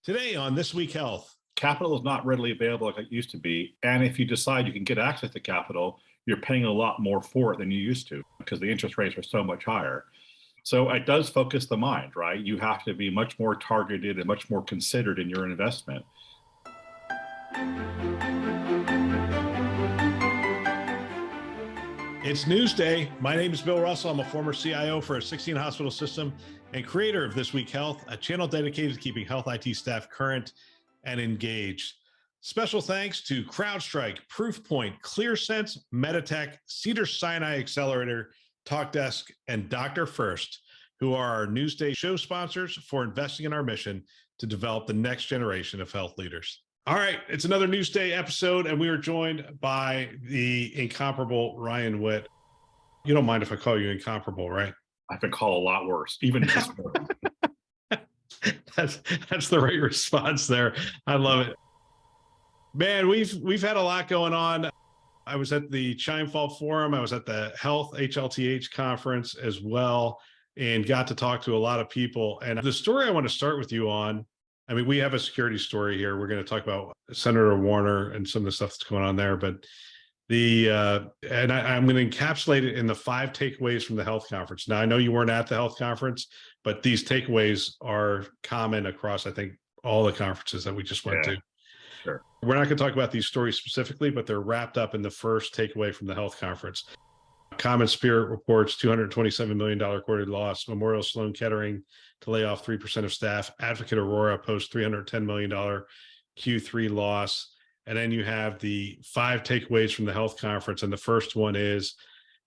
Today on This Week Health. Capital is not readily available like it used to be. And if you decide you can get access to capital, you're paying a lot more for it than you used to because the interest rates are so much higher. So it does focus the mind, right? You have to be much more targeted and much more considered in your investment. It's Newsday. My name is Bill Russell. I'm a former CIO for a 16-hospital system and creator of This Week Health, a channel dedicated to keeping health IT staff current and engaged. Special thanks to CrowdStrike, Proofpoint, ClearSense, Meditech, Cedars-Sinai Accelerator, TalkDesk, and Dr. First, who are our Newsday show sponsors for investing in our mission to develop the next generation of health leaders. All right, it's another Newsday episode, and we are joined by the incomparable Ryan Witt. You don't mind if I call you incomparable, right? I've been called a lot worse, even this morning. That's the right response there. I love it. Man, we've had a lot going on. I was at the Chimefall Forum. I was at the Health HLTH conference as well, and got to talk to a lot of people. And the story I want to start with you on, I mean, we have a security story here. We're going to talk about Senator Warner and some of the stuff that's going on there, but I'm going to encapsulate it in the 5 takeaways from the health conference. Now, I know you weren't at the health conference, but these takeaways are common across, I think, all the conferences that we just went to. Sure. We're not going to talk about these stories specifically, but they're wrapped up in the first takeaway from the health conference. Common Spirit reports $227 million quarterly loss. Memorial Sloan Kettering to lay off 3% of staff. Advocate Aurora posts $310 million Q3 loss. And then you have the 5 takeaways from the health conference. And the first one is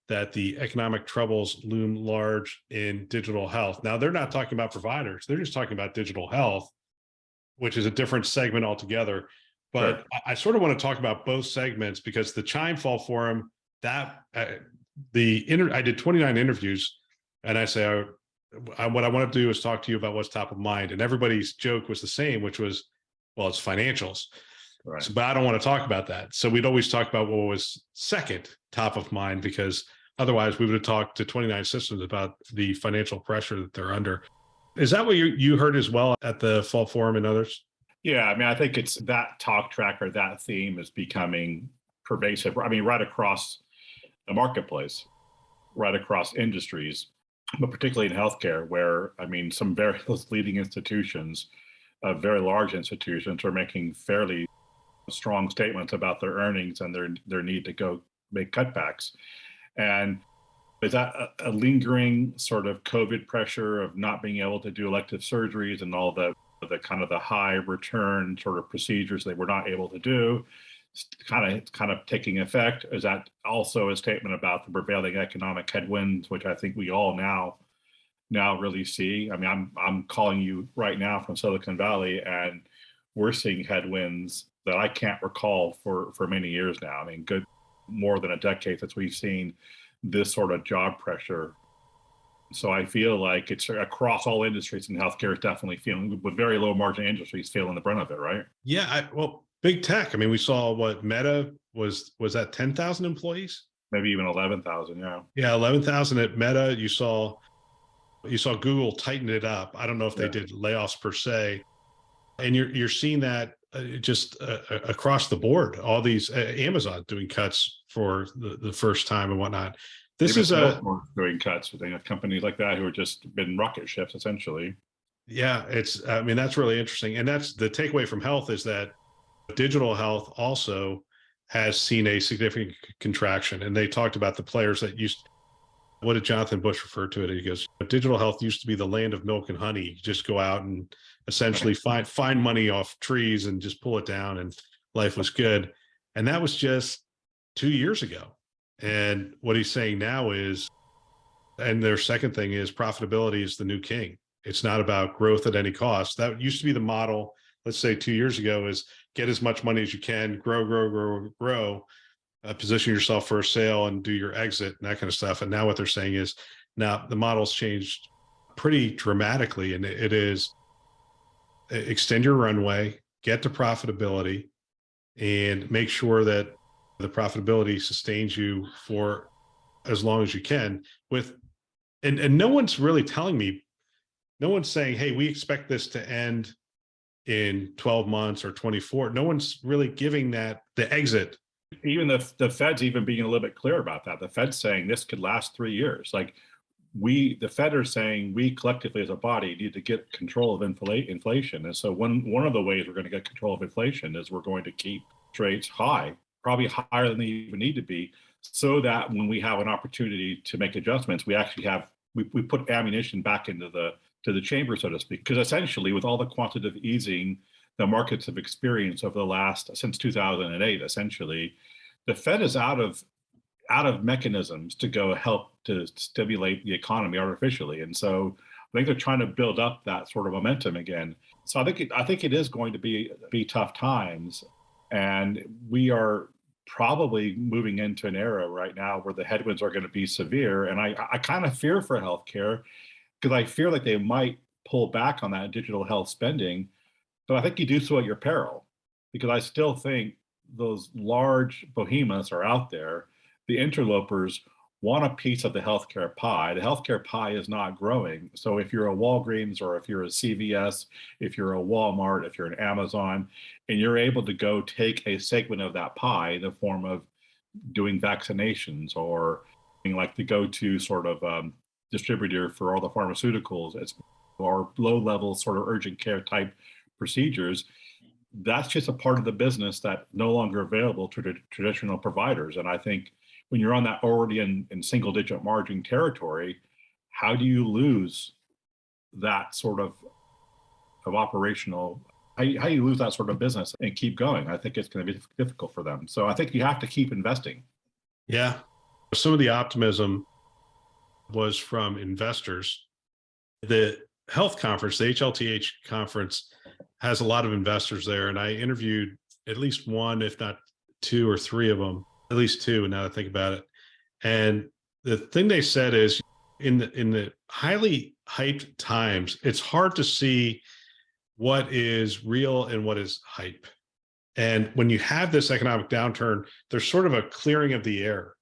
that the economic troubles loom large in digital health. Now, they're not talking about providers. They're just talking about digital health, which is a different segment altogether. But Sure. I sort of want to talk about both segments because the Chimefall Forum, I did 29 interviews, and I say, what I want to do is talk to you about what's top of mind. And everybody's joke was the same, which was, well, it's financials. Right. But I don't want to talk about that. So we'd always talk about what was second top of mind, because otherwise we would have talked to 29 systems about the financial pressure that they're under. Is that what you heard as well at the Fall Forum and others? Yeah, I mean, I think it's that talk track or that theme is becoming pervasive. I mean, right across the marketplace, right across industries, but particularly in healthcare, where, I mean, some very leading institutions, very large institutions, are making fairly strong statements about their earnings and their need to go make cutbacks. And is that a lingering sort of COVID pressure of not being able to do elective surgeries and all the kind of the high return sort of procedures they were not able to do, kind of taking effect? Is that also a statement about the prevailing economic headwinds, which I think we all now really see? I mean, I'm calling you right now from Silicon Valley, and we're seeing headwinds that I can't recall for many years now. I mean, good more than a decade since we've seen this sort of job pressure. So I feel like it's across all industries, and healthcare is definitely feeling, with very low margin industries, feeling the brunt of it, right? Yeah, well, big tech. I mean, we saw what Meta was that 10,000 employees? Maybe even 11,000. Yeah. Yeah, 11,000 at Meta. You saw Google tighten it up. I don't know if they did layoffs per se, and you're seeing that just across the board. All these Amazon doing cuts for the first time and whatnot. This Even is doing cuts with companies like that who have just been rocket ships, essentially. Yeah, I mean, that's really interesting. And that's the takeaway from health, is that digital health also has seen a significant contraction. And they talked about the players that what did Jonathan Bush refer to it? He goes, digital health used to be the land of milk and honey. You just go out and essentially find money off trees and just pull it down, and life was good. And that was just 2 years ago. And what he's saying now is, and their second thing is, profitability is the new king. It's not about growth at any cost. That used to be the model, let's say 2 years ago, is get as much money as you can, grow, position yourself for a sale and do your exit and that kind of stuff. And now what they're saying is, now the model's changed pretty dramatically. And it is extend your runway, get to profitability, and make sure that the profitability sustains you for as long as you can. And no one's really telling me, no one's saying, hey, we expect this to end in 12 months or 24. No one's really giving that the exit. Even the Fed's even being a little bit clear about that. The Fed's saying this could last 3 years. Like the Fed are saying we collectively as a body need to get control of inflation. And so one of the ways we're going to get control of inflation is we're going to keep rates high, probably higher than they even need to be, so that when we have an opportunity to make adjustments, we actually have we put ammunition back into the chamber, so to speak. Because essentially, with all the quantitative easing the markets have experienced over the last since 2008, essentially, the Fed is out of mechanisms to go help to stimulate the economy artificially, and so I think they're trying to build up that sort of momentum again. So I think it is going to be tough times, and we are probably moving into an era right now where the headwinds are going to be severe. And I kind of fear for healthcare because I fear like they might pull back on that digital health spending, but I think you do so at your peril, because I still think those large behemoths are out there. The interlopers want a piece of the healthcare pie. The healthcare pie is not growing. So if you're a Walgreens or if you're a CVS, if you're a Walmart, if you're an Amazon, and you're able to go take a segment of that pie in the form of doing vaccinations or being like the go-to sort of distributor for all the pharmaceuticals, or low-level sort of urgent care type procedures, that's just a part of the business that's no longer available to the traditional providers. And I think when you're on that already in single digit margin territory, how do you lose that sort of operational, how you lose that sort of business and keep going? I think it's going to be difficult for them. So I think you have to keep investing. Yeah. Some of the optimism was from investors. The health conference, the HLTH conference, has a lot of investors there. And I interviewed at least one, if not two or three of them, at least two, now that I think about it. And the thing they said is in the highly hyped times, it's hard to see what is real and what is hype. And when you have this economic downturn, there's sort of a clearing of the air.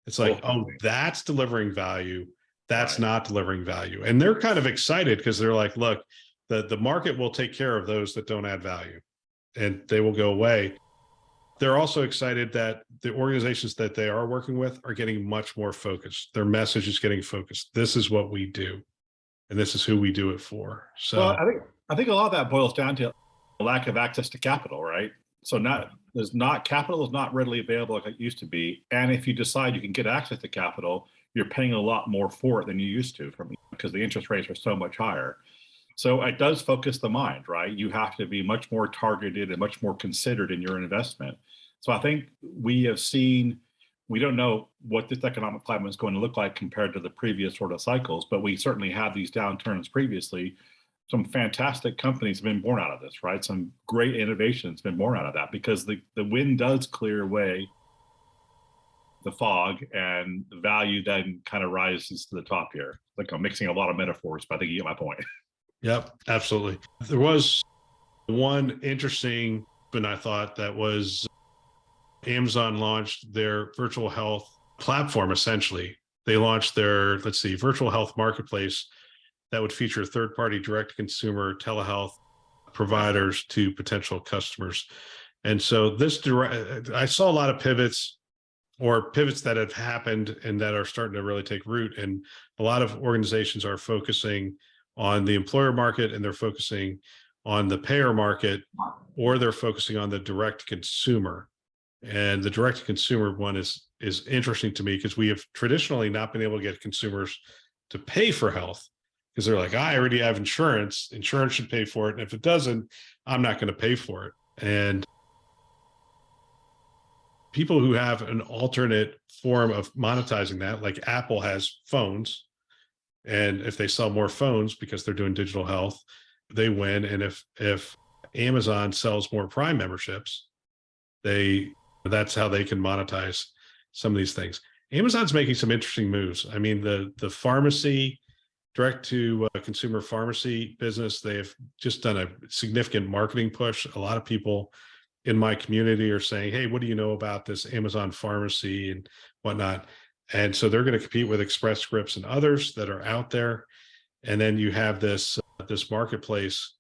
It's like, oh, that's delivering value. That's not delivering value. And they're kind of excited because they're like, look, the market will take care of those that don't add value and they will go away. They're also excited that the organizations that they are working with are getting much more focused. Their message is getting focused. This is what we do, and this is who we do it for. So well, I think a lot of that boils down to a lack of access to capital, right? So capital is not readily available like it used to be. And if you decide you can get access to capital, you're paying a lot more for it than you used to, because the interest rates are so much higher. So it does focus the mind, right? You have to be much more targeted and much more considered in your investment. So I think we don't know what this economic climate is going to look like compared to the previous sort of cycles, but we certainly had these downturns previously. Some fantastic companies have been born out of this, right? Some great innovations have been born out of that, because the wind does clear away the fog, and the value then kind of rises to the top here. Like I'm mixing a lot of metaphors, but I think you get my point. Yep, absolutely. There was one interesting, but I thought that was Amazon launched their virtual health platform. Essentially, they launched their, virtual health marketplace that would feature third-party direct-to-consumer telehealth providers to potential customers. And so I saw a lot of pivots that have happened and that are starting to really take root. And a lot of organizations are focusing on the employer market, and they're focusing on the payer market, or they're focusing on the direct consumer. And the direct consumer one is interesting to me, because we have traditionally not been able to get consumers to pay for health, because they're like, I already have insurance should pay for it. And if it doesn't, I'm not going to pay for it. And people who have an alternate form of monetizing that, like Apple has phones, and if they sell more phones because they're doing digital health, they win. And if Amazon sells more Prime memberships, that's how they can monetize some of these things. Amazon's making some interesting moves. I mean, the pharmacy, direct to consumer pharmacy business, they have just done a significant marketing push. A lot of people in my community are saying, hey, what do you know about this Amazon pharmacy and whatnot? And so they're going to compete with Express Scripts and others that are out there. And then you have this marketplace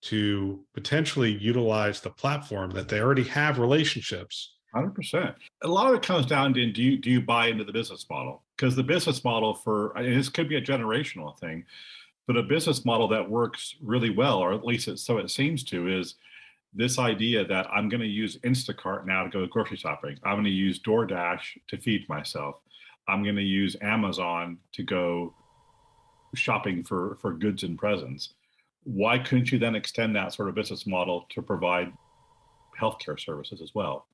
to potentially utilize the platform that they already have relationships. 100%. A lot of it comes down to do you buy into the business model? Because the business model and this could be a generational thing, but a business model that works really well, or at least so it seems to, is this idea that I'm going to use Instacart now to go grocery shopping. I'm going to use DoorDash to feed myself. I'm going to use Amazon to go shopping for goods and presents. Why couldn't you then extend that sort of business model to provide healthcare services as well?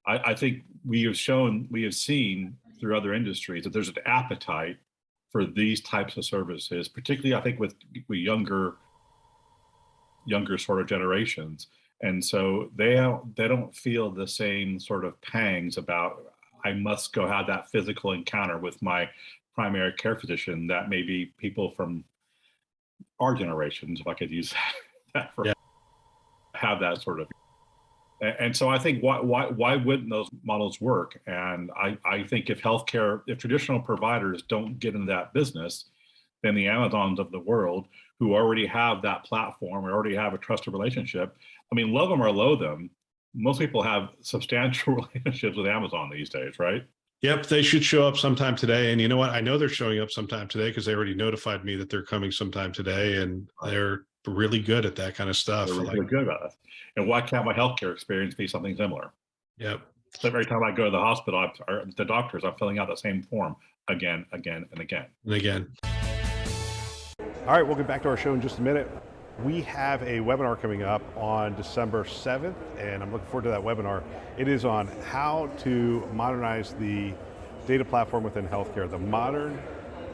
I think we have seen through other industries that there's an appetite for these types of services, particularly I think with younger sort of generations. And so they don't feel the same sort of pangs about, I must go have that physical encounter with my primary care physician that maybe people from our generations, if I could use that for, have that sort of. And so I think why wouldn't those models work? And I think if traditional providers don't get into that business, then the Amazons of the world who already have that platform or already have a trusted relationship, I mean, love them or loathe them, most people have substantial relationships with Amazon these days, right? Yep, they should show up sometime today. And you know what? I know they're showing up sometime today because they already notified me that they're coming sometime today, and they're really good at that kind of stuff. They're really good about it. And why can't my healthcare experience be something similar? Yep. So every time I go to the hospital or the doctors, I'm filling out the same form again, and again. And again. All right, we'll get back to our show in just a minute. We have a webinar coming up on December 7th, and I'm looking forward to that webinar. It is on how to modernize the data platform within healthcare, the modern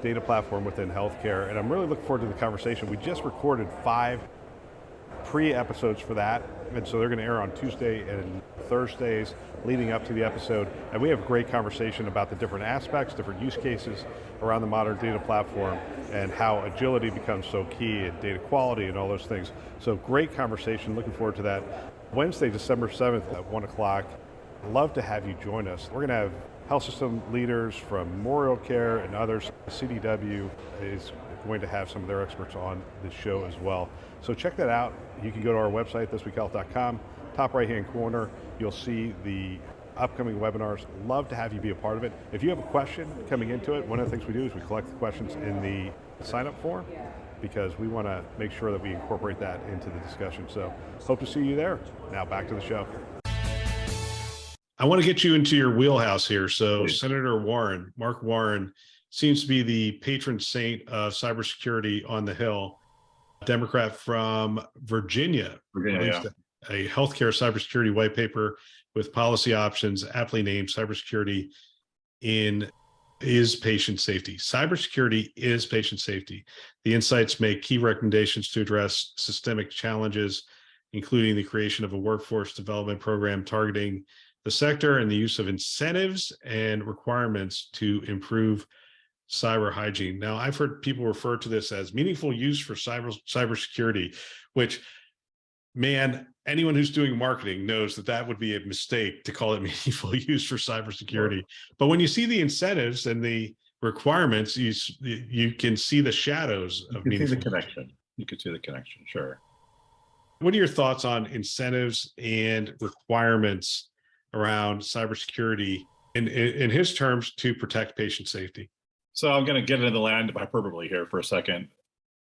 data platform within healthcare, and I'm really looking forward to the conversation. We just recorded 5 pre-episodes for that, and so they're going to air on Tuesday and Thursdays leading up to the episode, and we have a great conversation about the different aspects, different use cases around the modern data platform and how agility becomes so key and data quality and all those things. So great conversation, looking forward to that. Wednesday, December 7th at 1 o'clock. Love to have you join us. We're going to have health system leaders from Memorial Care and others. CDW is going to have some of their experts on the show as well. So check that out. You can go to our website, thisweekhealth.com. Top right-hand corner, you'll see the upcoming webinars. Love to have you be a part of it. If you have a question coming into it, one of the things we do is we collect the questions in the sign-up form because we want to make sure that we incorporate that into the discussion. So hope to see you there. Now back to the show. I want to get you into your wheelhouse here. So Senator Warren, Mark Warren, seems to be the patron saint of cybersecurity on the Hill. A Democrat from Virginia, released a healthcare cybersecurity white paper with policy options aptly named Cybersecurity is Patient Safety. Cybersecurity is patient safety. The insights make key recommendations to address systemic challenges, including the creation of a workforce development program targeting the sector and the use of incentives and requirements to improve cyber hygiene. Now, I've heard people refer to this as meaningful use for cybersecurity, which, man, anyone who's doing marketing knows that that would be a mistake to call it meaningful use for cybersecurity. But when you see the incentives and the requirements, you can see the shadows of meaningful. You can see the connection. You can see the connection, sure. What are your thoughts on incentives and requirements around cybersecurity in his terms to protect patient safety? So I'm going to get into the land of hyperbole here for a second.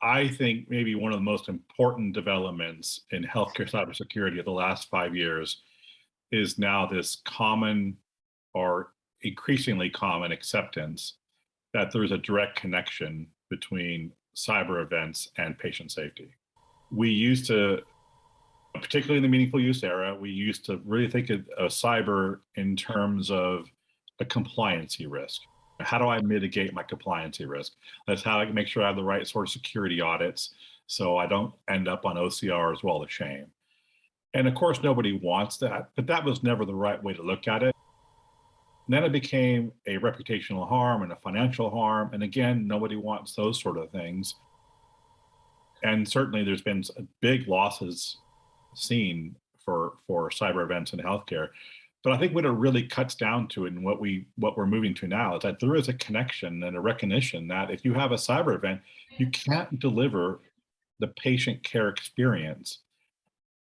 I think maybe one of the most important developments in healthcare cybersecurity of the last 5 years is now this common or increasingly common acceptance that there's a direct connection between cyber events and patient safety. We used to, particularly in the meaningful use era, we used to really think of cyber in terms of a compliancy risk. How do I mitigate my compliancy risk? That's how I can make sure I have the right sort of security audits so I don't end up on OCR as well as shame. And of course, nobody wants that, but that was never the right way to look at it. And then it became a reputational harm and a financial harm. And again, nobody wants those sort of things. And certainly there's been big losses seen for cyber events in healthcare. But I think what it really cuts down to and what we're moving to now is that there is a connection and a recognition that if you have a cyber event, you can't deliver the patient care experience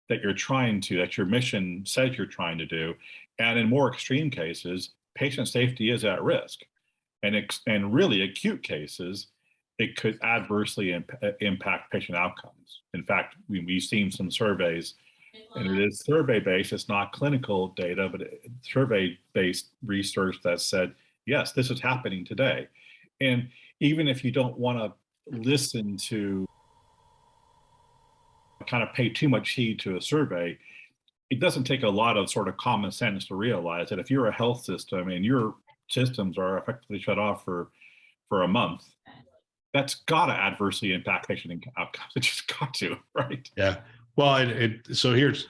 that that your mission says you're trying to do. And in more extreme cases, patient safety is at risk. And really acute cases, it could adversely impact patient outcomes. In fact, we've seen some surveys, and it is survey-based, it's not clinical data, but survey-based research that said, yes, this is happening today. And even if you don't want to listen to kind of pay too much heed to a survey, it doesn't take a lot of sort of common sense to realize that if you're a health system and your systems are effectively shut off for a month, that's got to adversely impact patient outcomes. It just got to, right? Yeah. Well, so here's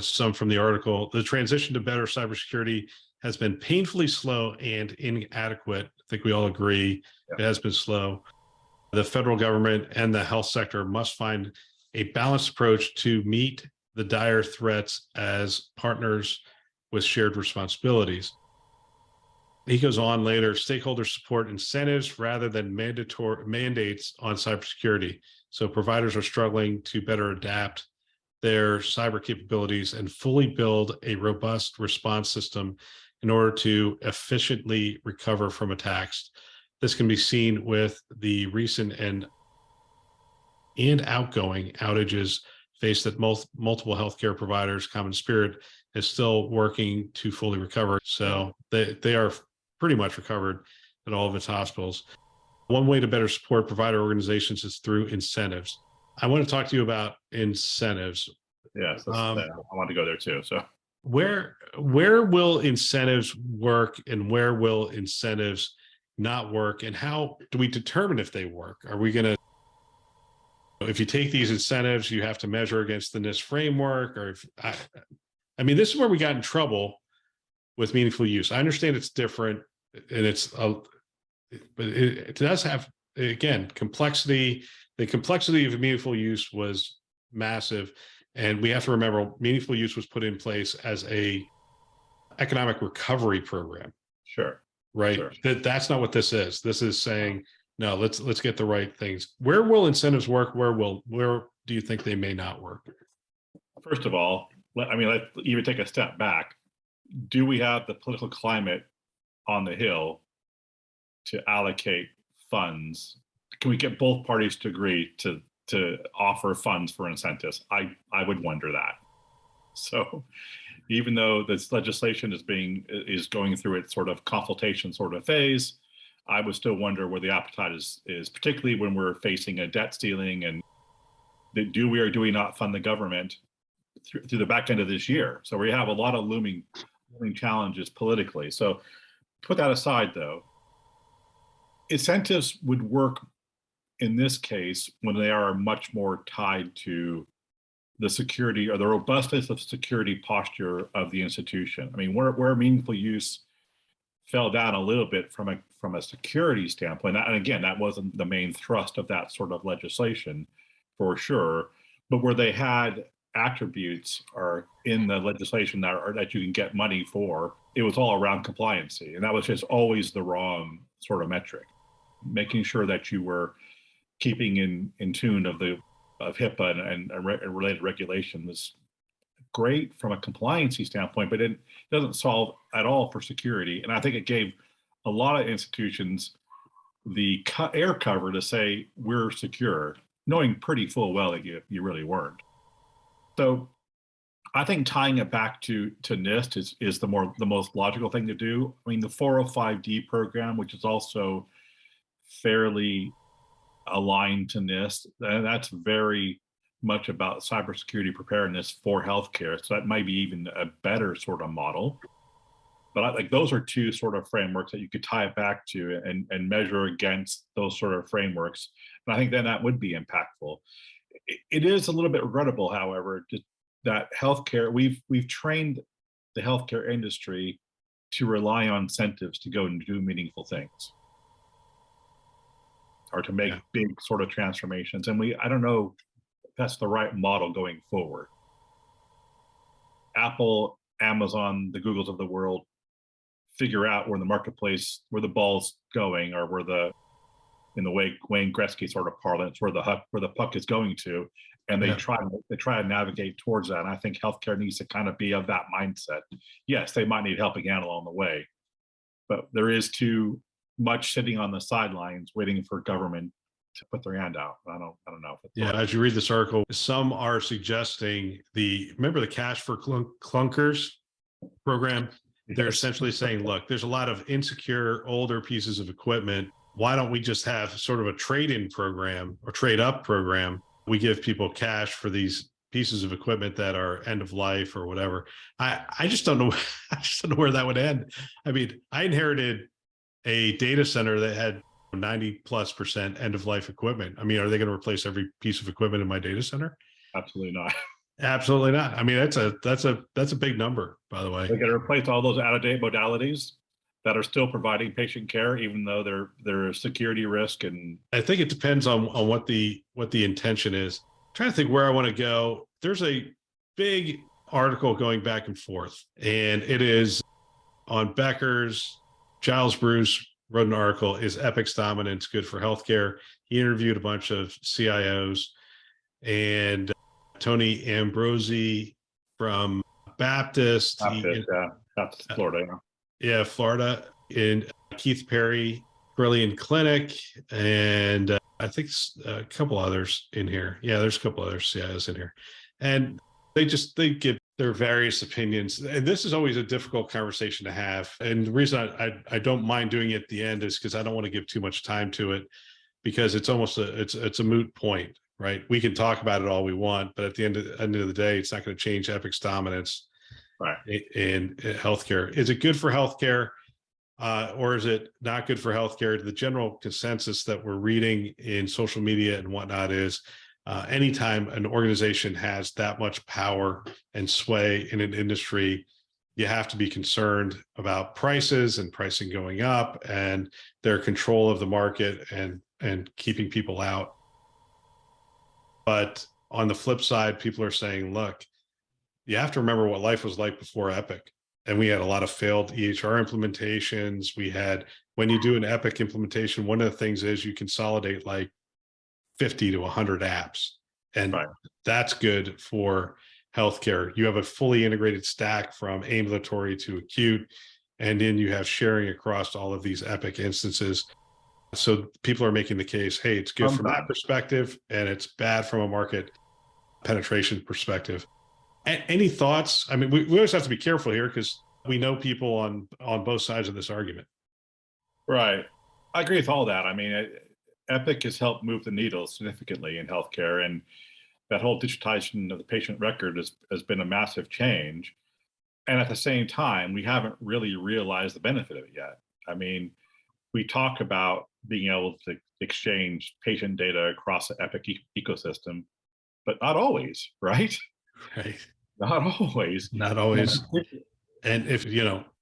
some from the article. The transition to better cybersecurity has been painfully slow and inadequate. I think we all agree it has been slow. The federal government and the health sector must find a balanced approach to meet the dire threats as partners with shared responsibilities. He goes on later, stakeholders support incentives rather than mandatory mandates on cybersecurity. So providers are struggling to better adapt their cyber capabilities and fully build a robust response system in order to efficiently recover from attacks. This can be seen with the recent and outgoing outages faced at multiple healthcare providers. Common Spirit is still working to fully recover. So they are pretty much recovered at all of its hospitals. One way to better support provider organizations is through incentives. I want to talk to you about incentives. Yes, I want to go there too. So where will incentives work and where will incentives not work, and how do we determine if they work? Are we going to, if you take these incentives, you have to measure against the NIST framework, or if I mean, this is where we got in trouble with meaningful use. I understand it's different, and but it does have, again, complexity. The complexity of meaningful use was massive, and we have to remember meaningful use was put in place as a economic recovery program. Sure. Right. Sure. That's not what this is. This is saying, no, let's get the right things. Where will incentives work? Where do you think they may not work? First of all, let's even take a step back. Do we have the political climate on the Hill to allocate funds? Can we get both parties to agree to offer funds for incentives? I would wonder that. So even though this legislation is going through its sort of consultation sort of phase, I would still wonder where the appetite is particularly when we're facing a debt ceiling, and do we or do we not fund the government through the back end of this year? So we have a lot of looming challenges politically. So put that aside, though, incentives would work in this case when they are much more tied to the security or the robustness of security posture of the institution. I mean, where meaningful use fell down a little bit from a security standpoint, and again, that wasn't the main thrust of that sort of legislation, for sure, but where they had attributes are in the legislation that you can get money for, it was all around compliancy, and that was just always the wrong sort of metric. Making sure that you were keeping in tune of HIPAA and related regulation was great from a compliancy standpoint, but it doesn't solve at all for security. And I think it gave a lot of institutions the air cover to say we're secure, knowing pretty full well that you really weren't. So I think tying it back to NIST is the most logical thing to do. I mean, the 405D program, which is also fairly aligned to NIST, and that's very much about cybersecurity preparedness for healthcare. So that might be even a better sort of model. But those are two sort of frameworks that you could tie it back to and measure against those sort of frameworks. And I think then that would be impactful. It is a little bit regrettable, however, that healthcare, we've trained the healthcare industry to rely on incentives to go and do meaningful things, or to make big sort of transformations. And I don't know if that's the right model going forward. Apple, Amazon, the Googles of the world figure out where the marketplace, where the ball's going, or where the in the way Wayne Gretzky sort of parlance, where the puck is going to, and they try to navigate towards that. And I think healthcare needs to kind of be of that mindset. Yes, they might need helping hand along the way, but there is too much sitting on the sidelines waiting for government to put their hand out. I don't know. Yeah, as you read this article, some are suggesting remember the Cash for Clunkers program? They're essentially saying, look, there's a lot of insecure older pieces of equipment. Why don't we just have sort of a trade-in program or trade-up program? We give people cash for these pieces of equipment that are end of life or whatever. I just don't know. I just don't know where that would end. I mean, I inherited a data center that had 90+% end of life equipment. I mean, are they going to replace every piece of equipment in my data center? Absolutely not. Absolutely not. I mean, that's a big number, by the way. They're going to replace all those out-of-date modalities that are still providing patient care, even though they're a security risk. And I think it depends on what the intention is. I'm trying to think where I want to go. There's a big article going back and forth, and it is on Becker's. Giles Bruce wrote an article, "Is Epic's dominance good for healthcare?" He interviewed a bunch of CIOs, and Tony Ambrosi from Baptist, Baptist, Florida. Yeah, Florida, and Keith Perry, Brilliant Clinic, and I think a couple others in here. Yeah, there's a couple other CIOs in here, and they give their various opinions. And this is always a difficult conversation to have. And the reason I don't mind doing it at the end is because I don't want to give too much time to it, because it's almost it's a moot point, right? We can talk about it all we want, but at the end of the day, it's not going to change Epic's dominance in healthcare. Is it good for healthcare, or is it not good for healthcare? The general consensus that we're reading in social media and whatnot is anytime an organization has that much power and sway in an industry, you have to be concerned about prices and pricing going up and their control of the market and keeping people out. But on the flip side, people are saying, look, you have to remember what life was like before Epic. And we had a lot of failed EHR implementations. When you do an Epic implementation, one of the things is you consolidate like 50 to 100 apps. And that's good for healthcare. You have a fully integrated stack from ambulatory to acute, and then you have sharing across all of these Epic instances. So people are making the case, hey, it's good from that perspective, and it's bad from a market penetration perspective. Any thoughts? I mean, we always have to be careful here because we know people on both sides of this argument. Right. I agree with all that. I mean, Epic has helped move the needle significantly in healthcare, and that whole digitization of the patient record has been a massive change. And at the same time, we haven't really realized the benefit of it yet. I mean, we talk about being able to exchange patient data across the Epic ecosystem, but not always, right? Right. Not always. Not always. And if,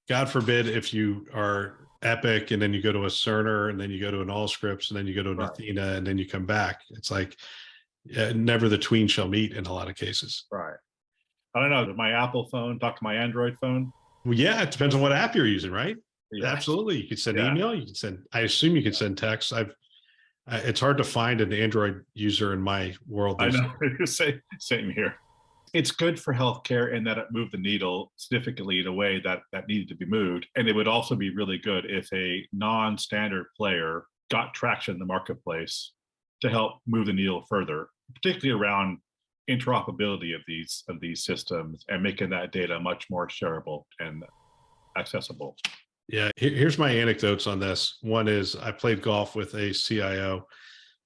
God forbid, if you are Epic and then you go to a Cerner and then you go to an Allscripts and then you go to an Athena and then you come back, it's like never the twain shall meet in a lot of cases. Right. I don't know. Does my Apple phone talk to my Android phone? Well, yeah, it depends on what app you're using, right? Yeah. Absolutely. You could send email. You can send. I assume you can send text. It's hard to find an Android user in my world. I know. Same here. It's good for healthcare in that it moved the needle significantly in a way that needed to be moved. And it would also be really good if a non-standard player got traction in the marketplace to help move the needle further, particularly around interoperability of these systems and making that data much more shareable and accessible. Yeah, here's my anecdotes on this. One is I played golf with a CIO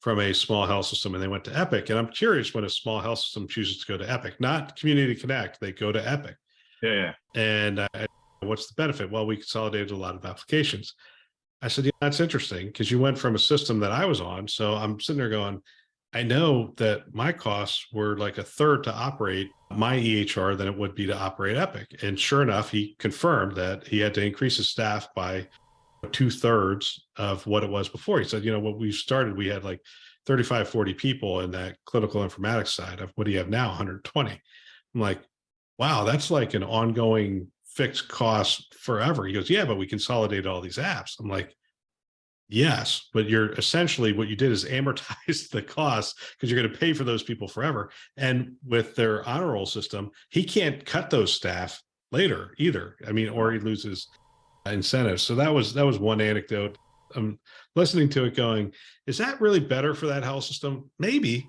from a small health system, and they went to Epic. And I'm curious when a small health system chooses to go to Epic, not Community Connect, they go to Epic. Yeah. And what's the benefit? Well, we consolidated a lot of applications. I said, yeah, that's interesting because you went from a system that I was on. So I'm sitting there going, I know that my costs were like a third to operate my EHR than it would be to operate Epic. And sure enough, he confirmed that he had to increase his staff by 2/3 of what it was before. He said, when we started, we had like 35, 40 people in that clinical informatics side. Of what do you have now? 120. I'm like, wow, that's like an ongoing fixed cost forever. He goes, yeah, but we consolidated all these apps. I'm like, Yes, but you're essentially what you did is amortize the costs because you're going to pay for those people forever. And with their honor roll system, he can't cut those staff later either. I mean, or he loses incentives. So that was one anecdote. I'm listening to it going, is that really better for that health system? Maybe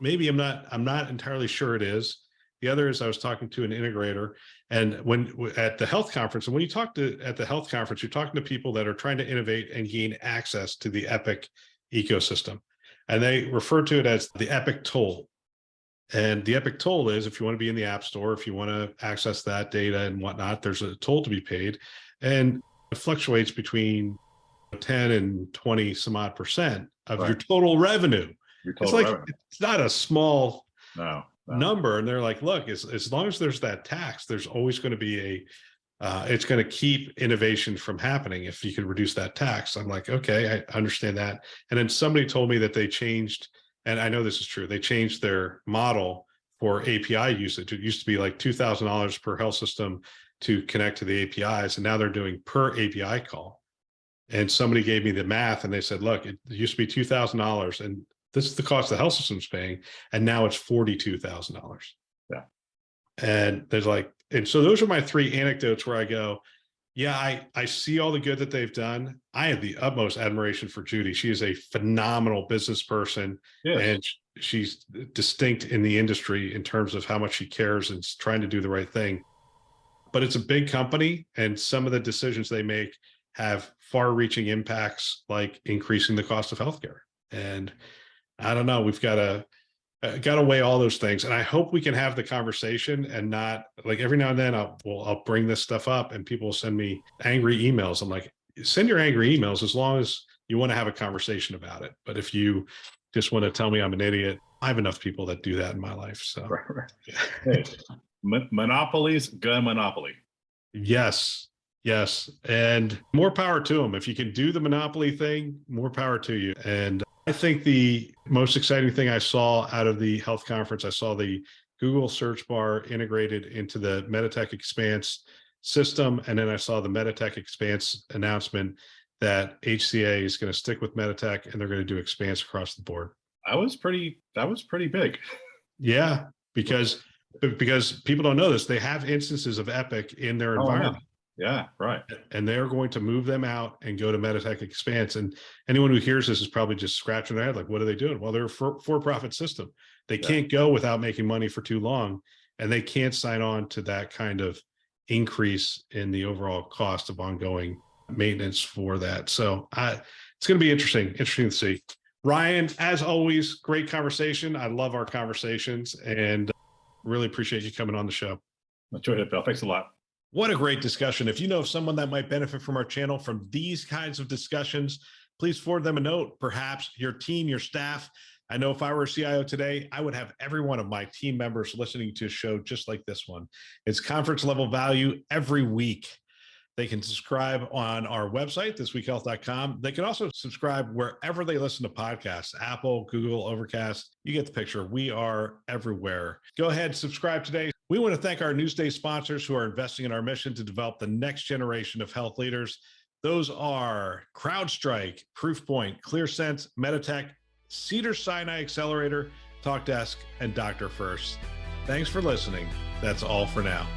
I'm not entirely sure it is. The other is I was talking to an integrator, and when at the health conference, and when you talk to at the health conference, you're talking to people that are trying to innovate and gain access to the Epic ecosystem, and they refer to it as the Epic toll. And the Epic toll is if you want to be in the App Store, if you want to access that data and whatnot, there's a toll to be paid, and it fluctuates between 10 and 20 some odd percent of your total revenue. It's like revenue. It's not a small number, and they're like, look, as long as there's that tax, there's always going to be it's going to keep innovation from happening if you can reduce that tax. I'm like, okay, I understand that. And then somebody told me that they changed, and I know this is true, they changed their model for API usage. It used to be like $2,000 per health system to connect to the APIs, and now they're doing per API call. And somebody gave me the math, and they said, look, it used to be $2,000, and this is the cost the health system's paying, and now it's $42,000. Yeah. And there's like, and so those are my three anecdotes where I go, yeah, I see all the good that they've done. I have the utmost admiration for Judy. She is a phenomenal business person, and she's distinct in the industry in terms of how much she cares and is trying to do the right thing. But it's a big company, and some of the decisions they make have far-reaching impacts, like increasing the cost of healthcare. And I don't know, we've got to weigh all those things. And I hope we can have the conversation and not like every now and then I'll bring this stuff up and people will send me angry emails. I'm like, send your angry emails as long as you want to have a conversation about it. But if you just want to tell me I'm an idiot, I have enough people that do that in my life. So hey, monopolies, gun monopoly. Yes. And more power to them. If you can do the monopoly thing, more power to you. And I think the most exciting thing I saw out of the health conference, I saw the Google search bar integrated into the Meditech Expanse system. And then I saw the Meditech Expanse announcement that HCA is going to stick with Meditech and they're going to do Expanse across the board. That was pretty big. Yeah, because people don't know this. They have instances of Epic in their environment. Yeah, right. And they're going to move them out and go to Meditech Expanse. And anyone who hears this is probably just scratching their head, like, what are they doing? Well, they're a for-profit system. They can't go without making money for too long, and they can't sign on to that kind of increase in the overall cost of ongoing maintenance for that. So it's going to be interesting to see. Ryan, as always, great conversation. I love our conversations and really appreciate you coming on the show. Enjoyed it, Bill. Thanks a lot. What a great discussion. If you know of someone that might benefit from our channel from these kinds of discussions, please forward them a note, perhaps your team, your staff. I know if I were a CIO today, I would have every one of my team members listening to a show just like this one. It's conference level value every week. They can subscribe on our website, thisweekhealth.com. They can also subscribe wherever they listen to podcasts, Apple, Google, Overcast. You get the picture. We are everywhere. Go ahead, subscribe today. We want to thank our Newsday sponsors who are investing in our mission to develop the next generation of health leaders. Those are CrowdStrike, Proofpoint, ClearSense, Meditech, Cedars-Sinai Accelerator, TalkDesk, and Dr. First. Thanks for listening. That's all for now.